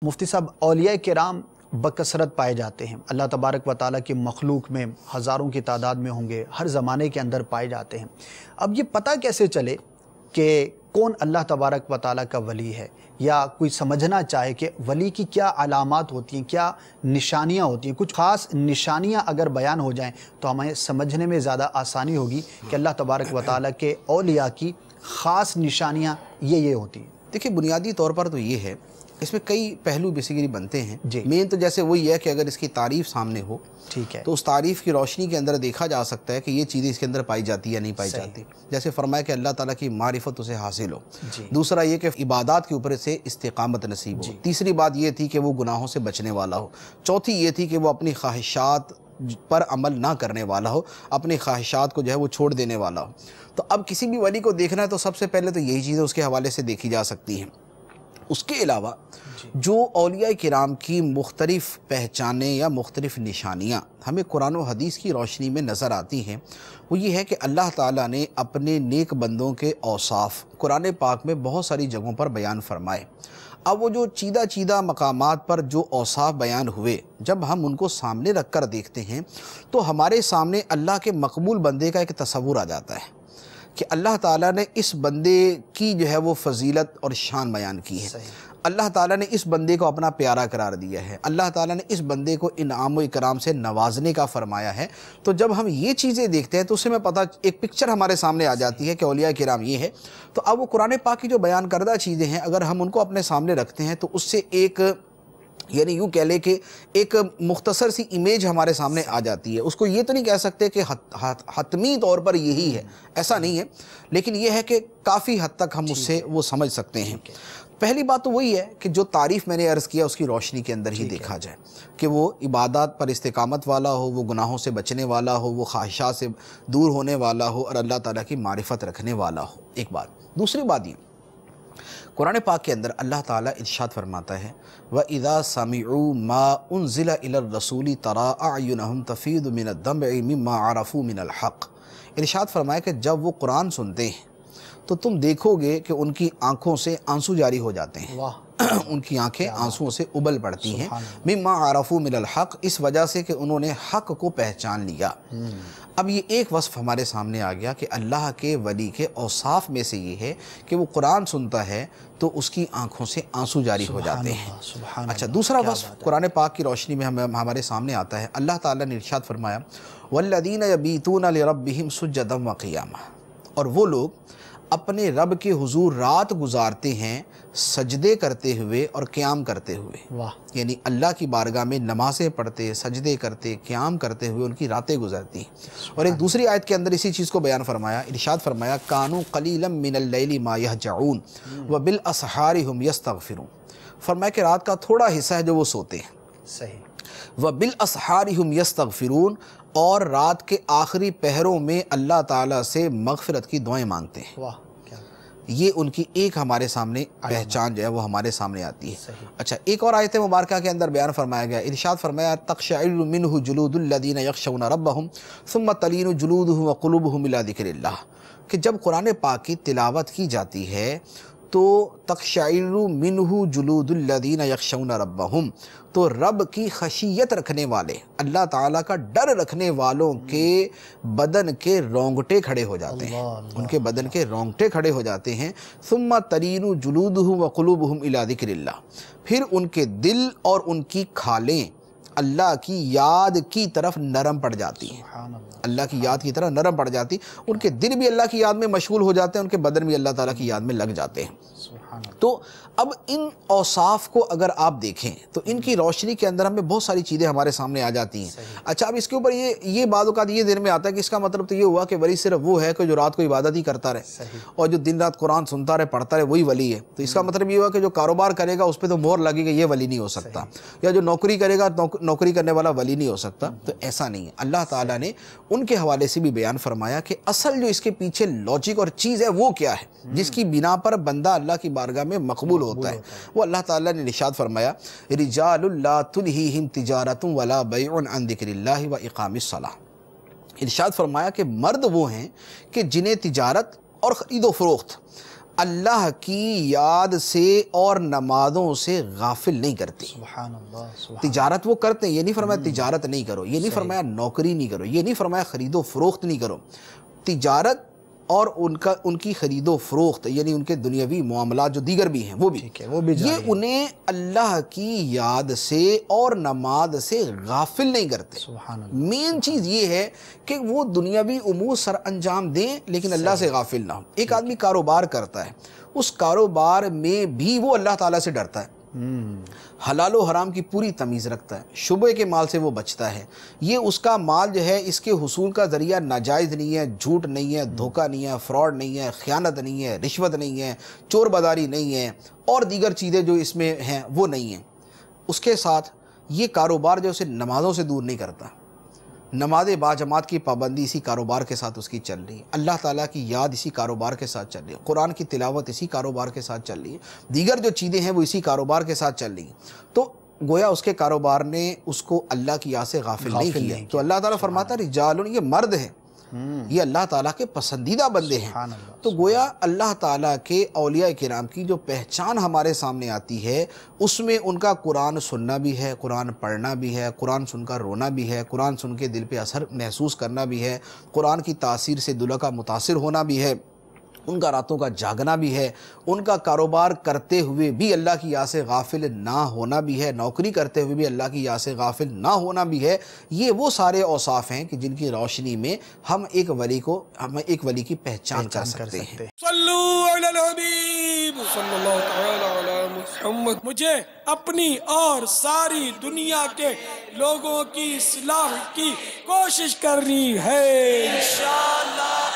مفتی صاحب، اولیاء کرام بکثرت پائے جاتے ہیں، اللہ تبارک و تعالیٰ کی مخلوق میں ہزاروں کی تعداد میں ہوں گے، ہر زمانے کے اندر پائے جاتے ہیں۔ اب یہ پتہ کیسے چلے کہ کون اللہ تبارک و تعالیٰ کا ولی ہے، یا کوئی سمجھنا چاہے کہ ولی کی کیا علامات ہوتی ہیں، کیا نشانیاں ہوتی ہیں؟ کچھ خاص نشانیاں اگر بیان ہو جائیں تو ہمیں سمجھنے میں زیادہ آسانی ہوگی کہ اللہ تبارک و تعالیٰ کے اولیاء کی خاص نشانیاں یہ ہوتی ہیں۔ دیکھیں، بنیادی طور پر تو یہ ہے، اس میں کئی پہلو بیسیکلی بنتے ہیں۔ جی، مین تو جیسے وہی ہے کہ اگر اس کی تعریف سامنے ہو، ٹھیک ہے، تو اس تعریف کی روشنی کے اندر دیکھا جا سکتا ہے کہ یہ چیزیں اس کے اندر پائی جاتی یا نہیں پائی جاتی۔ جیسے فرمایا کہ اللہ تعالیٰ کی معرفت اسے حاصل ہو۔ دوسرا یہ کہ عبادات کے اوپر سے استقامت نصیب ہو۔ تیسری بات یہ تھی کہ وہ گناہوں سے بچنے والا ہو۔ چوتھی یہ تھی کہ وہ اپنی خواہشات پر عمل نہ کرنے والا ہو، اپنی خواہشات کو جو ہے وہ چھوڑ دینے والا ہو۔ تو اب کسی بھی ولی کو دیکھنا ہے تو سب سے پہلے تو یہی چیزیں اس کے حوالے سے دیکھی جا سکتی ہیں۔ اس کے علاوہ جو اولیاء کرام کی مختلف پہچانیں یا مختلف نشانیاں ہمیں قرآن و حدیث کی روشنی میں نظر آتی ہیں، وہ یہ ہے کہ اللہ تعالیٰ نے اپنے نیک بندوں کے اوصاف قرآن پاک میں بہت ساری جگہوں پر بیان فرمائے۔ اب وہ جو چیدہ مقامات پر جو اوصاف بیان ہوئے، جب ہم ان کو سامنے رکھ کر دیکھتے ہیں تو ہمارے سامنے اللہ کے مقبول بندے کا ایک تصور آ جاتا ہے کہ اللہ تعالیٰ نے اس بندے کی جو ہے وہ فضیلت اور شان بیان کی ہے۔ اللہ تعالیٰ نے اس بندے کو اپنا پیارا قرار دیا ہے۔ اللہ تعالیٰ نے اس بندے کو انعام و اکرام سے نوازنے کا فرمایا ہے۔ تو جب ہم یہ چیزیں دیکھتے ہیں تو اس سے میں پتہ ایک پکچر ہمارے سامنے آ جاتی ہے کہ اولیاء کرام یہ ہے۔ تو اب وہ قرآن پاک کی جو بیان کردہ چیزیں ہیں، اگر ہم ان کو اپنے سامنے رکھتے ہیں تو اس سے ایک یعنی یوں کہہ لیں کہ ایک مختصر سی امیج ہمارے سامنے آ جاتی ہے۔ اس کو یہ تو نہیں کہہ سکتے کہ حتمی طور پر یہی ہے، ایسا نہیں ہے، لیکن یہ ہے کہ کافی حد تک ہم اس سے وہ سمجھ سکتے ہیں۔ پہلی بات تو وہی ہے کہ جو تعریف میں نے عرض کیا اس کی روشنی کے اندر ہی دیکھا جائے کہ وہ عبادات پر استقامت والا ہو، وہ گناہوں سے بچنے والا ہو، وہ خواہشات سے دور ہونے والا ہو اور اللہ تعالیٰ کی معرفت رکھنے والا ہو، ایک بات۔ دوسری بات یہ، قرآن پاک کے اندر اللہ تعالیٰ ارشاد فرماتا ہے وَإِذَا سَمِعُوا مَا أُنزِلَ إِلَى الرَّسُولِ تَرَىٰ أَعْيُنَهُمْ تَفِيضُ مِنَ الدَّمْعِ مِمَّا عَرَفُوا مِنَ الْحَقِّ۔ ارشاد فرمایا کہ جب وہ قرآن سنتے ہیں تو تم دیکھو گے کہ ان کی آنکھوں سے آنسو جاری ہو جاتے ہیں، ان کی آنکھیں آنسوں سے ابل پڑتی ہیں، مِمَّا عَرَفُوا مِنَ الْحَقِّ، اس وجہ سے کہ انہوں نے حق کو پہچان لیا۔ اب یہ ایک وصف ہمارے سامنے آ گیا کہ اللہ کے ولی کے اوصاف میں سے یہ ہے کہ وہ قرآن سنتا ہے تو اس کی آنکھوں سے آنسو جاری ہو جاتے ہیں۔ اچھا، دوسرا وصف قرآن پاک کی روشنی میں ہمارے سامنے آتا ہے۔ اللہ تعالیٰ نے ارشاد فرمایا وَالَّذِينَ يَبِيتُونَ لِرَبِّهِمْ سُجَّدًا وَقِيَامًا، اور وہ لوگ اپنے رب کے حضور رات گزارتے ہیں سجدے کرتے ہوئے اور قیام کرتے ہوئے، یعنی اللہ کی بارگاہ میں نمازیں پڑھتے، سجدے کرتے، قیام کرتے ہوئے ان کی راتیں گزرتی ہیں۔ اور ایک دوسری آیت کے اندر اسی چیز کو بیان فرمایا، ارشاد فرمایا کانوا قلیلا من اللیل ما یہجعون وبالاسحار هم یستغفرون، فرمایا کہ رات کا تھوڑا حصہ ہے جو وہ سوتے ہیں، صحیح، وبالاسحار هم یستغفرون، اور رات کے آخری پہروں میں اللہ تعالیٰ سے مغفرت کی دعائیں مانگتے ہیں۔ یہ ان کی ایک ہمارے سامنے پہچان جو ہے وہ ہمارے سامنے آتی ہے۔ اچھا، ایک اور آیت مبارکہ کے اندر بیان فرمایا گیا، ارشاد فرمایا تقشعر منہ جلود الذین یخشون ربہم ثم تلین جلودہم وقلوبہم الی ذکر اللہ، کہ جب قرآن پاک کی تلاوت کی جاتی ہے تو تقشعر منہ جلود الذین یخشون ربہم، تو رب کی خشیت رکھنے والے، اللہ تعالیٰ کا ڈر رکھنے والوں کے بدن کے رونگٹے کھڑے ہو جاتے ہیں، ان کے بدن کے رونگٹے کھڑے ہو جاتے ہیں۔ ثم تلین جلودہم وقلوبہم الی ذکر اللہ، پھر ان کے دل اور ان کی کھالیں اللہ کی یاد کی طرف نرم پڑ جاتی ہیں، اللہ کی یاد کی طرف نرم پڑ جاتی، ان کے دل بھی اللہ کی یاد میں مشغول ہو جاتے ہیں، ان کے بدن بھی اللہ تعالیٰ کی یاد میں لگ جاتے ہیں۔ تو اب ان اوصاف کو اگر آپ دیکھیں تو ان کی روشنی کے اندر ہمیں بہت ساری چیزیں ہمارے سامنے آ جاتی ہیں۔ اچھا، اب اس کے اوپر یہ بعض اوقات یہ دن میں آتا ہے کہ اس کا مطلب تو یہ ہوا کہ ولی صرف وہ ہے کہ جو رات کو عبادت ہی کرتا رہے اور جو دن رات قرآن سنتا رہے پڑھتا رہے وہی ولی ہے۔ تو اس کا مطلب یہ ہوا کہ جو کاروبار کرے گا اس پہ تو مہر لگے گا، یہ ولی نہیں ہو سکتا، یا جو نوکری کرے گا نوکری کرنے والا ولی نہیں ہو سکتا۔ تو ایسا نہیں ہے، اللہ تعالیٰ نے ان کے حوالے سے بھی بیان فرمایا کہ اصل جو اس کے پیچھے لاجک اور چیز ہے وہ کیا ہے جس کی بنا پر بندہ اللہ کی بارگاہ میں مقبول ہوتا ہے۔ وہ اللہ تعالیٰ نے ارشاد فرمایا رجال لا تلہیہم تجارت ولا بیع عن ذکر اللہ واقام الصلاۃ، ارشاد فرمایا کہ مرد وہ ہیں کہ جنہیں تجارت اور خرید و فروخت اللہ کی یاد سے اور نمازوں سے غافل نہیں کرتے. سبحان اللہ. تجارت وہ کرتے ہیں، یہ نہیں فرمایا تجارت نہیں کرو، یہ نہیں فرمایا نوکری نہیں کرو، یہ نہیں فرمایا خرید و فروخت نہیں کرو. تجارت اور ان کی خرید و فروخت یعنی ان کے دنیاوی معاملات جو دیگر بھی ہیں وہ بھی یہ انہیں اللہ کی یاد سے اور نماز سے غافل نہیں کرتے. سبحان اللہ. مین چیز یہ ہے کہ وہ دنیاوی امور سر انجام دیں لیکن اللہ سے غافل نہ ہو. ایک آدمی کاروبار کرتا ہے، اس کاروبار میں بھی وہ اللہ تعالیٰ سے ڈرتا ہے، حلال و حرام کی پوری تمیز رکھتا ہے، شبہ کے مال سے وہ بچتا ہے. یہ اس کا مال جو ہے اس کے حصول کا ذریعہ ناجائز نہیں ہے، جھوٹ نہیں ہے، دھوکہ نہیں ہے، فراڈ نہیں ہے، خیانت نہیں ہے، رشوت نہیں ہے، چور بداری نہیں ہے اور دیگر چیزیں جو اس میں ہیں وہ نہیں ہیں. اس کے ساتھ یہ کاروبار جو اسے نمازوں سے دور نہیں کرتا. نماز باجماعت کی پابندی اسی کاروبار کے ساتھ اس کی چل رہی ہے، اللہ تعالیٰ کی یاد اسی کاروبار کے ساتھ چل رہی ہے، قرآن کی تلاوت اسی کاروبار کے ساتھ چل رہی ہے، دیگر جو چیزیں ہیں وہ اسی کاروبار کے ساتھ چل رہی ہیں. تو گویا اس کے کاروبار نے اس کو اللہ کی یاد سے غافل نہیں کیا. تو اللہ تعالیٰ فرماتا ہے رجال، یہ مرد ہیں، یہ اللہ تعالیٰ کے پسندیدہ بندے ہیں. تو گویا اللہ تعالیٰ کے اولیاء کرام کی جو پہچان ہمارے سامنے آتی ہے اس میں ان کا قرآن سننا بھی ہے، قرآن پڑھنا بھی ہے، قرآن سن کر رونا بھی ہے، قرآن سن کے دل پہ اثر محسوس کرنا بھی ہے، قرآن کی تاثیر سے دل کا متاثر ہونا بھی ہے، ان کا راتوں کا جاگنا بھی ہے، ان کا کاروبار کرتے ہوئے بھی اللہ کی یاد سے غافل نہ ہونا بھی ہے، نوکری کرتے ہوئے بھی اللہ کی یاد سے غافل نہ ہونا بھی ہے. یہ وہ سارے اوصاف ہیں کہ جن کی روشنی میں ہم ایک ولی کی پہچان کر سکتے ہیں. صلو علی الحبیب صلی اللہ تعالی علی محمد. مجھے اپنی اور ساری دنیا کے لوگوں کی اصلاح کی کوشش کرنی ہے انشاءاللہ.